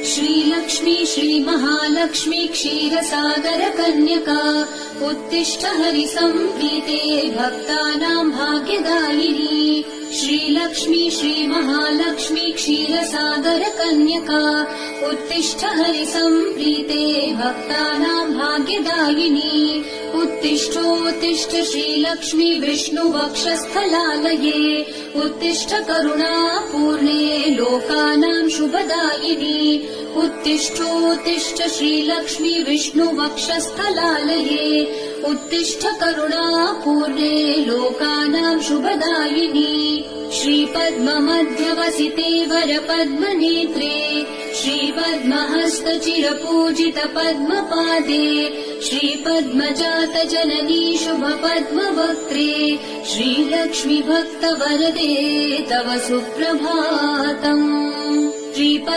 श्रीलक्ष्मी श्रीमहालक्ष्मी क्षीरसागर कन्यका उत्तिष्ठ हरिसम्प्रीते भक्तानां भाग्यदायिनी श्रीलक्ष्मी श्रीमहालक्ष्मी क्षीरसागर कन्यका उत्तिष्ठ हरिसम्प्रीते भक्तानां भाग्यदायिनी उत्तिष्ठोत्तिष्ठ श्रीलक्ष्मी विष्णुवक्षस्थलालये उत्तिष्ठ करुणापूर्णे लोकानां शुभदायिनी उत्तिष्ठोत्तिष्ठ श्रीलक्ष्मी विष्णुवक्षस्थलालये उत्तिष्ठ करुणापूर्णे लोकानां शुभदायिनी श्रीपद्ममध्यवसिते वरपद्मनेत्रे श्रीपद्महस्तचिरपूजित पद्मपादे श्रीपद्मजात जननी शुभपद्मवक्त्रे श्रीलक्ष्मी भक्तवरदे तव सुप्रभातम्।